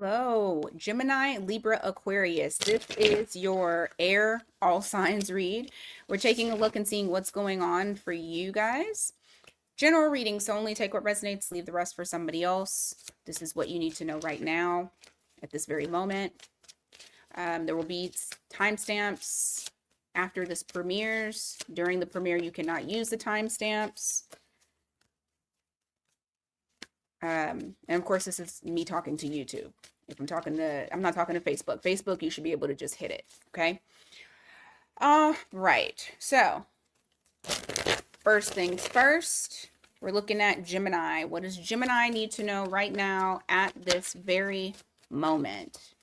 Hello, Gemini, Libra, Aquarius. This is your air all signs read. We're taking a look and seeing what's going on for you guys. General reading, so only take what resonates, leave the rest for somebody else. This is what you need to know right now at this very moment. There will be timestamps after this premieres. During the premiere, you cannot use the timestamps. And of course, this is me talking to YouTube. If I'm not talking to Facebook. Facebook, you should be able to just hit it. Okay. Right. So, first things first, we're looking at Gemini. What does Gemini need to know right now at this very moment?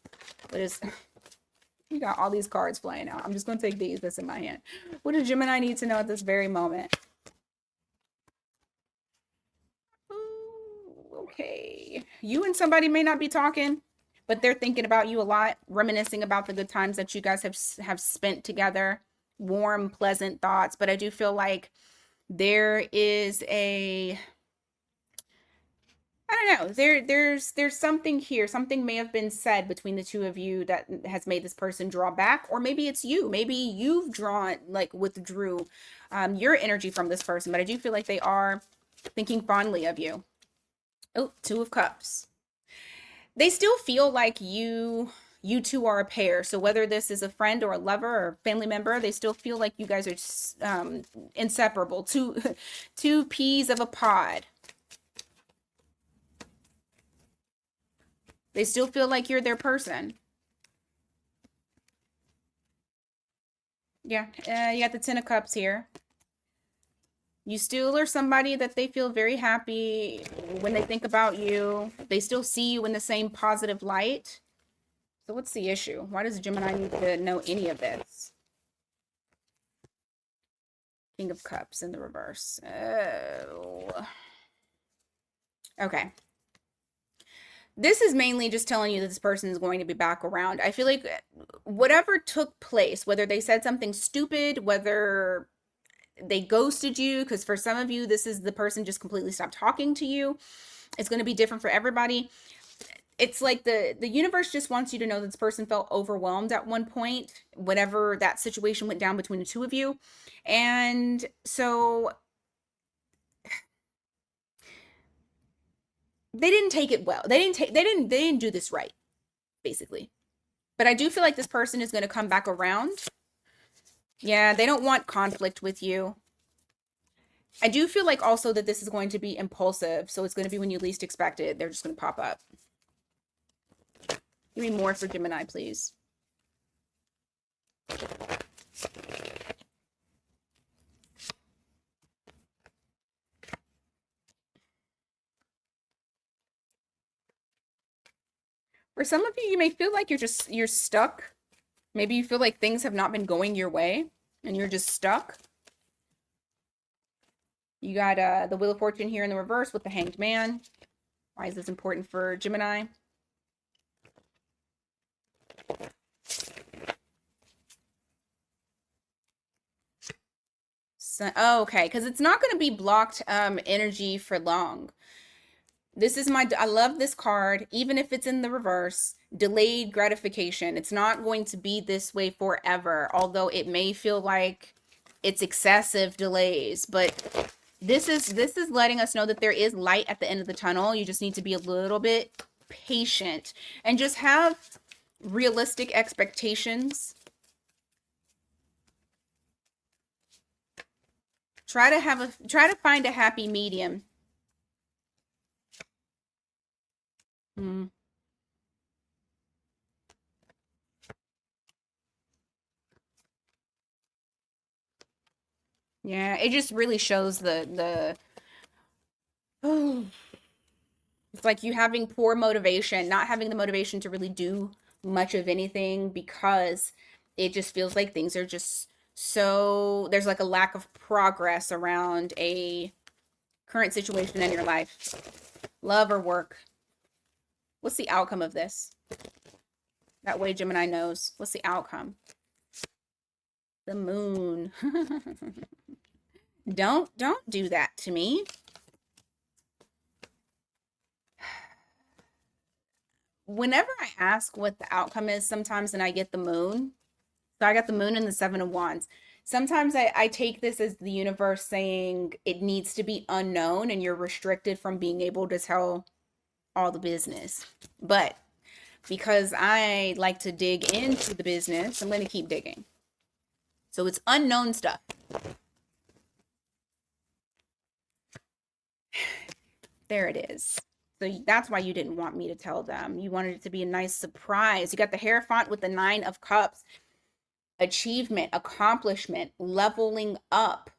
What is, you got all these cards flying out. I'm just going to take these that's in my hand. What does Gemini need to know at this very moment? Ooh, okay. You and somebody may not be talking, but they're thinking about you a lot, reminiscing about the good times that you guys have spent together, warm, pleasant thoughts. But I do feel like there is a, I don't know, there's something here. Something may have been said between the two of you that has made this person draw back, or maybe it's you. Maybe you've drawn, like, withdrew your energy from this person. But I do feel like they are thinking fondly of you. Oh, Two of Cups. They still feel like you two are a pair. So whether this is a friend or a lover or family member, they still feel like you guys are inseparable. Two peas of a pod. They still feel like you're their person. Yeah, you got the Ten of Cups here. You still are somebody that they feel very happy when they think about you. They still see you in the same positive light. So what's the issue? Why does Gemini need to know any of this? King of Cups in the reverse. Oh. Okay. This is mainly just telling you that this person is going to be back around. I feel like whatever took place, whether they said something stupid, whether they ghosted you, because for some of you, this is the person just completely stopped talking to you. It's going to be different for everybody. It's like the universe just wants you to know that this person felt overwhelmed at one point, whatever that situation went down between the two of you. And so they didn't take it well. They didn't do this right, basically. But I do feel like this person is going to come back around. Yeah, they don't want conflict with you. I do feel like also that this is going to be impulsive, so it's going to be when you least expect it. They're just going to pop up. Give me more for Gemini, please. For some of you, you may feel like you're stuck. Maybe you feel like things have not been going your way and you're just stuck. You got the Wheel of Fortune here in the reverse with the Hanged Man. Why is this important for Gemini? So, oh, okay, because it's not going to be blocked energy for long. This is I love this card, even if it's in the reverse. Delayed gratification. It's not going to be this way forever, although it may feel like it's excessive delays, but this is letting us know that there is light at the end of the tunnel. You just need to be a little bit patient and just have realistic expectations. Try to find a happy medium. Mm. Yeah, it just really shows oh, it's like you having poor motivation, not having the motivation to really do much of anything because it just feels like things are just so there's like a lack of progress around a current situation in your life. Love or work. What's the outcome of this? That way Gemini knows. What's the outcome? The moon. Don't do that to me. whenever I ask what the outcome is, sometimes and I get the moon. So I got the moon and the seven of wands. Sometimes I take this as the universe saying it needs to be unknown and you're restricted from being able to tell all the business. But because I like to dig into the business, I'm going to keep digging. So it's unknown stuff. There it is. So that's why you didn't want me to tell them. You wanted it to be a nice surprise. You got the Hierophant with the Nine of Cups. Achievement, accomplishment, leveling up.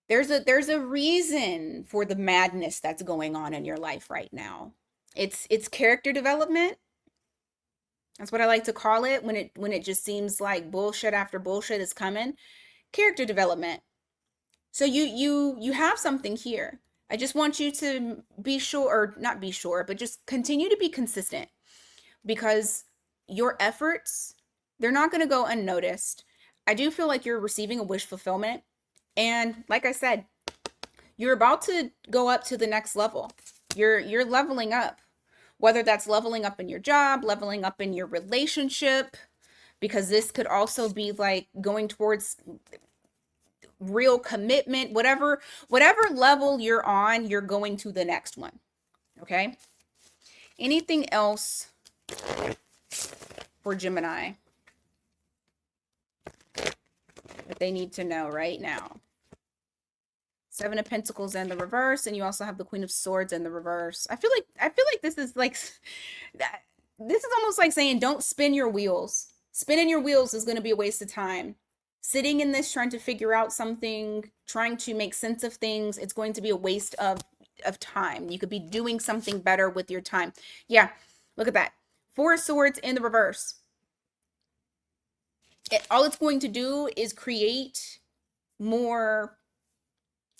There's a reason for the madness that's going on in your life right now. It's character development. That's what I like to call it when it just seems like bullshit after bullshit is coming. Character development. So you have something here. I just want you to be sure, or not be sure, but just continue to be consistent, because your efforts, they're not going to go unnoticed. I do feel like you're receiving a wish fulfillment. And like I said, you're about to go up to the next level. You're leveling up. Whether that's leveling up in your job, leveling up in your relationship, because this could also be like going towards real commitment. Whatever level you're on, you're going to the next one. Okay? Anything else for Gemini that they need to know right now? Seven of Pentacles in the reverse, and you also have the Queen of Swords in the reverse. I feel like this is like this is almost like saying don't spin your wheels. Spinning your wheels is going to be a waste of time. Sitting in this trying to figure out something, trying to make sense of things, it's going to be a waste of time. You could be doing something better with your time. Yeah, look at that. Four of Swords in the reverse. All it's going to do is create more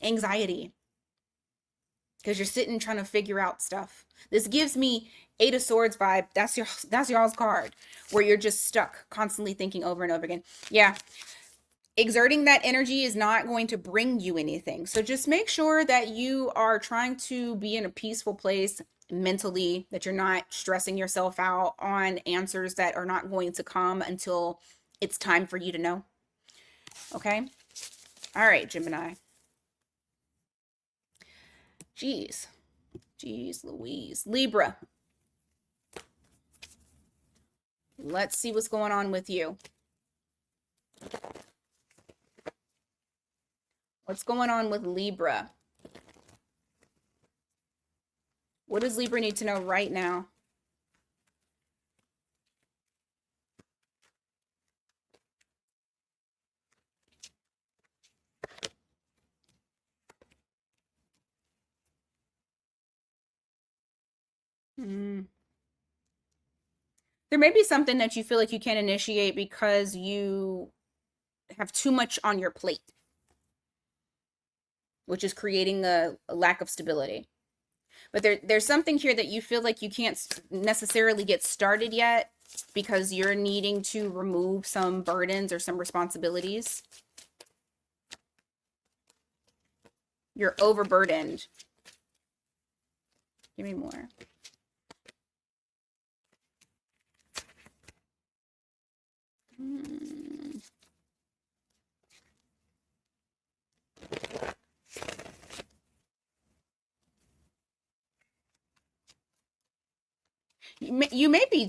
anxiety because you're sitting trying to figure out stuff. This gives me Eight of Swords vibe. That's y'all's card, where you're just stuck constantly thinking over and over again. Yeah, exerting that energy is not going to bring you anything. So just make sure that you are trying to be in a peaceful place mentally, that you're not stressing yourself out on answers that are not going to come until it's time for you to know. Okay? All right, Gemini. Jeez Louise. Libra. Let's see what's going on with you. What's going on with Libra? What does Libra need to know right now? There may be something that you feel like you can't initiate because you have too much on your plate, which is creating a lack of stability. But there's something here that you feel like you can't necessarily get started yet because you're needing to remove some burdens or some responsibilities. You're overburdened. Give me more. You may be,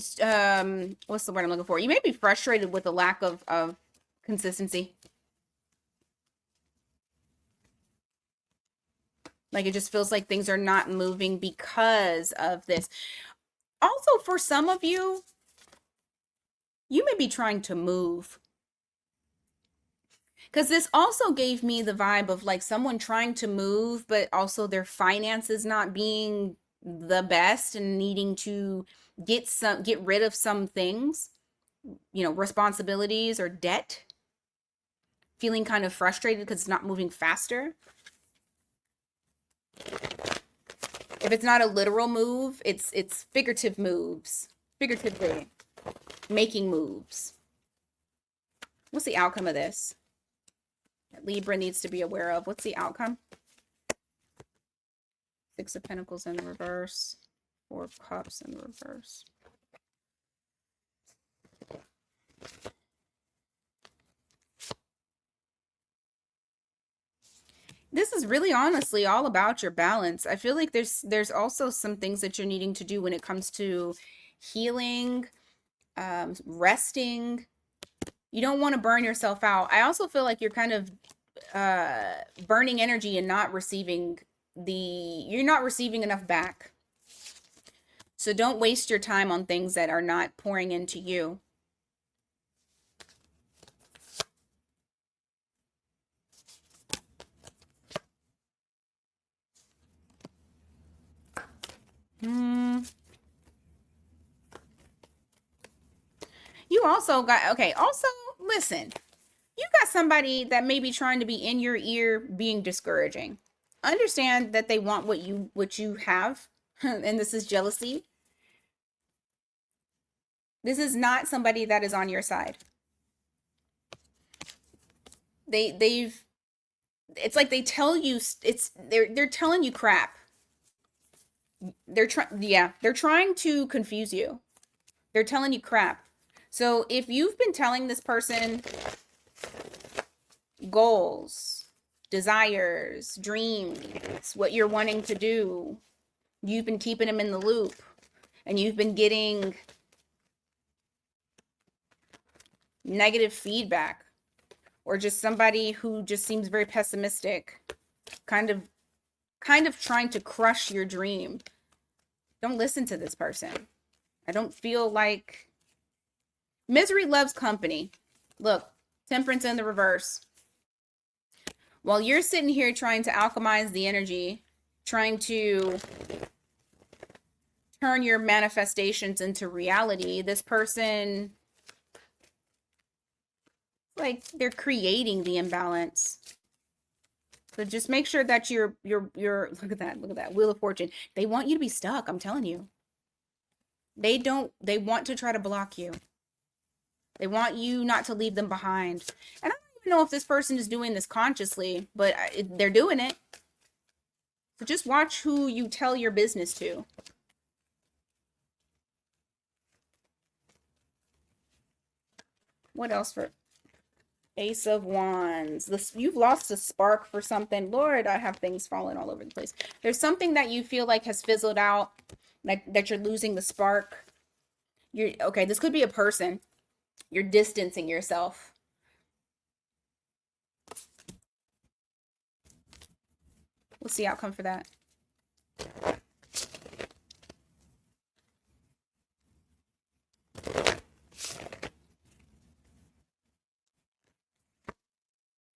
what's the word I'm looking for? You may be frustrated with the lack of consistency. Like it just feels like things are not moving because of this. Also, for some of you, you may be trying to move. Because this also gave me the vibe of like someone trying to move, but also their finances not being the best and needing to get rid of some things, responsibilities or debt, feeling kind of frustrated because it's not moving faster. If it's not a literal move, it's figurative moves, figuratively making moves. What's the outcome of this that Libra needs to be aware of? What's the outcome? Six of Pentacles in the reverse, Four of Cups in the reverse. This is really honestly all about your balance. I feel like there's also some things that you're needing to do when it comes to healing, resting. You don't want to burn yourself out. I also feel like you're kind of burning energy and not receiving you're not receiving enough back. So don't waste your time on things that are not pouring into you. Hmm. You also got, okay, also listen, you got somebody that may be trying to be in your ear being discouraging. Understand that they want what you have, and this is jealousy. This is not somebody that is on your side. They've it's like they tell you they're telling you crap. They're trying to confuse you. They're telling you crap. So if you've been telling this person goals, desires, dreams, what you're wanting to do, you've been keeping them in the loop, and you've been getting negative feedback, or just somebody who just seems very pessimistic, kind of trying to crush your dream. Don't listen to this person. I don't feel like misery loves company. Look, temperance in the reverse. While you're sitting here trying to alchemize the energy, trying to turn your manifestations into reality, this person, like, they're creating the imbalance. So just make sure that you're look at that Wheel of Fortune. They want you to be stuck, I'm telling you. They want to try to block you. They want you not to leave them behind. And I don't even know if this person is doing this consciously, but they're doing it. So just watch who you tell your business to. What else for Ace of Wands? You've lost a spark for something. Lord, I have things falling all over the place. There's something that you feel like has fizzled out, that you're losing the spark. Okay, this could be a person. You're distancing yourself. What's the outcome for that?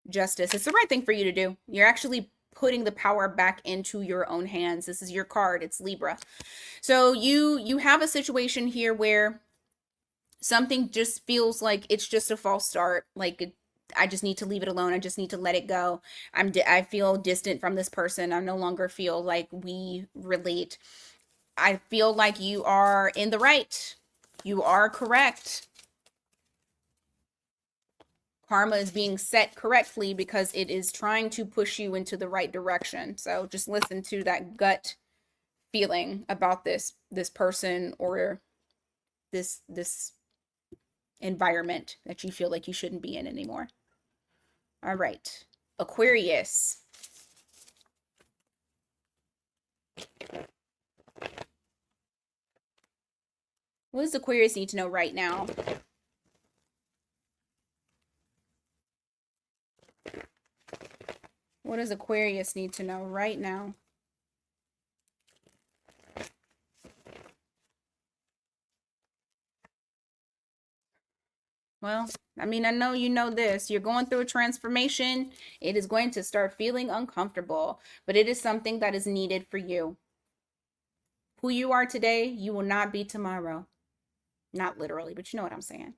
Justice. It's the right thing for you to do. You're actually putting the power back into your own hands. This is your card. It's Libra. So you have a situation here where something just feels like it's just a false start. Like, I just need to leave it alone. I just need to let it go. I feel distant from this person. I no longer feel like we relate. I feel like you are in the right. You are correct. Karma is being set correctly because it is trying to push you into the right direction. So just listen to that gut feeling about this person, or this environment that you feel like you shouldn't be in anymore. All right. Aquarius. What does Aquarius need to know right now? What does Aquarius need to know right now? Well, I mean, I know you know this. You're going through a transformation. It is going to start feeling uncomfortable, but it is something that is needed for you. Who you are today, you will not be tomorrow. Not literally, but you know what I'm saying.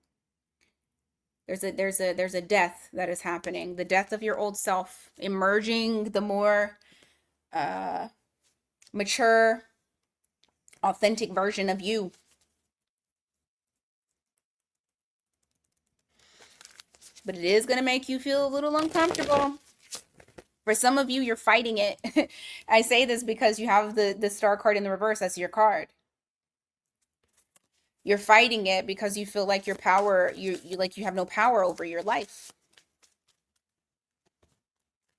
There's a death that is happening. The death of your old self, emerging the more mature, authentic version of you. But it is going to make you feel a little uncomfortable. For some of you, you're fighting it. I say this because you have the star card in the reverse. That's your card. You're fighting it because you feel like your power, you like you have no power over your life.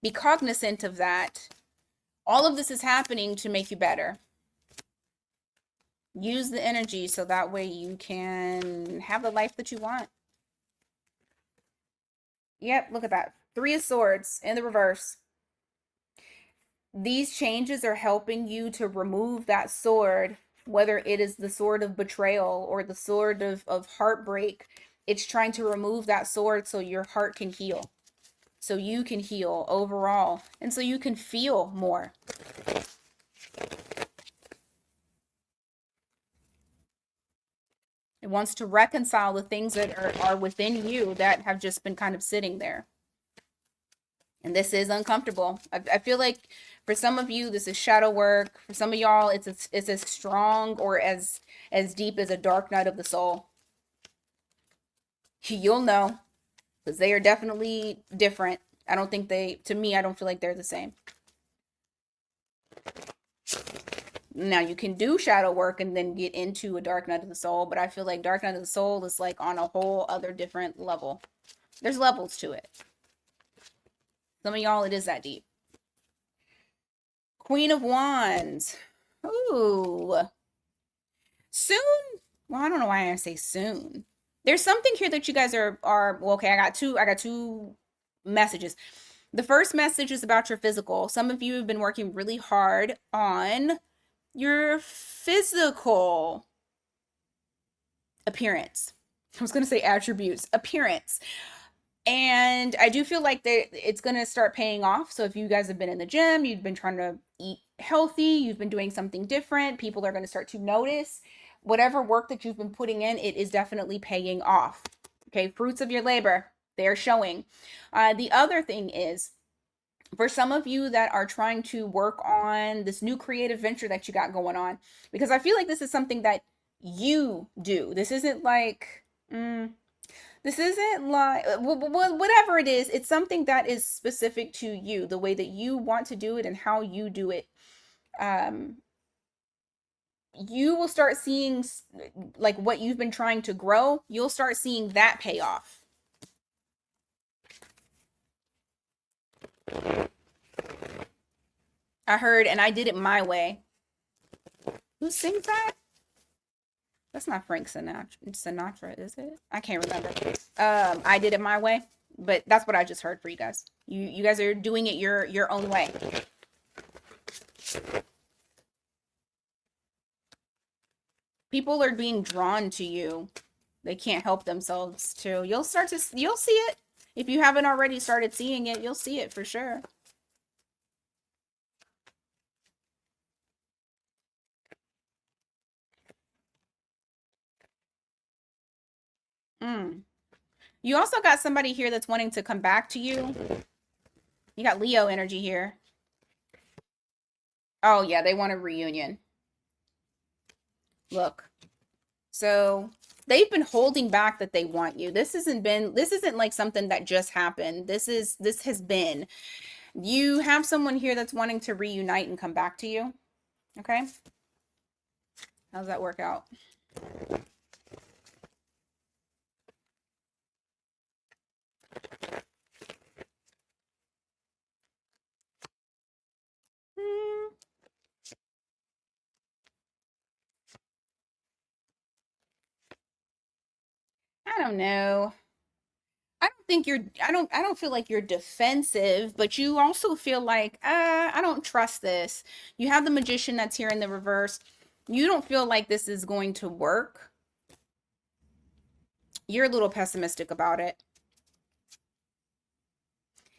Be cognizant of that. All of this is happening to make you better. Use the energy so that way you can have the life that you want. Yep, look at that. 3 of Swords in the reverse. These changes are helping you to remove that sword, whether it is the sword of betrayal or the sword of heartbreak. It's trying to remove that sword so your heart can heal, so you can heal overall, and so you can feel more. It wants to reconcile the things that are within you that have just been kind of sitting there. And this is uncomfortable. I feel like for some of you, this is shadow work. For some of y'all, it's as strong or as deep as a dark night of the soul. You'll know, because they are definitely different. I don't think to me, I don't feel like they're the same. Now you can do shadow work and then get into a dark night of the soul, but I feel like dark night of the soul is like on a whole other different level. There's levels to it. Some of y'all, it is that deep. Queen of Wands. Ooh. Soon. Well, I don't know why I say soon. There's something here that you guys are well, okay, I got two messages. The first message is about your physical. Some of you have been working really hard on your physical appearance. I was going to say attributes, appearance. And I do feel like it's going to start paying off. So if you guys have been in the gym, you've been trying to eat healthy, you've been doing something different, people are going to start to notice whatever work that you've been putting in, it is definitely paying off. Okay, fruits of your labor, they're showing. The other thing is, for some of you that are trying to work on this new creative venture that you got going on, because I feel like this is something that you do. This isn't like, this isn't like, whatever it is, it's something that is specific to you, the way that you want to do it and how you do it. You will start seeing, like, what you've been trying to grow, you'll start seeing that pay off. I heard, and I did it my way. Who sings that? That's not Frank Sinatra, is it? I can't remember. I did it my way, but that's what I just heard for you guys. You guys are doing it your own way. People are being drawn to you. They can't help themselves to. You'll see it. If you haven't already started seeing it, you'll see it for sure. You also got somebody here that's wanting to come back to you. You got Leo energy here. Oh yeah, they want a reunion. Look. So they've been holding back that they want you. This isn't like something that just happened. This has been. You have someone here that's wanting to reunite and come back to you. Okay? How's that work out? I don't know. I don't feel like you're defensive, but you also feel like, I don't trust this. You have the Magician that's here in the reverse. You don't feel like this is going to work. You're a little pessimistic about it.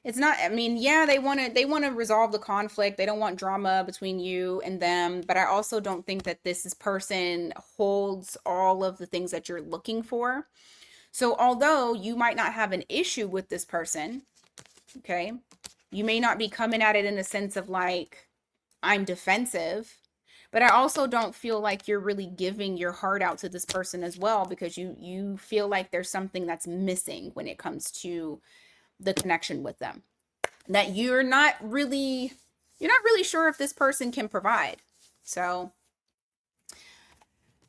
It's not, I mean, yeah, they want to resolve the conflict. They don't want drama between you and them, but I also don't think that this person holds all of the things that you're looking for. So although you might not have an issue with this person, okay, you may not be coming at it in a sense of like, I'm defensive, but I also don't feel like you're really giving your heart out to this person as well, because you feel like there's something that's missing when it comes to the connection with them, that you're not really sure if this person can provide. So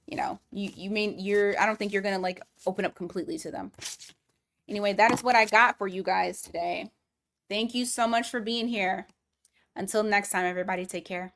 you know, you mean I don't think you're gonna like open up completely to them. Anyway, that is what I got for you guys today. Thank you so much for being here. Until next time, everybody, take care.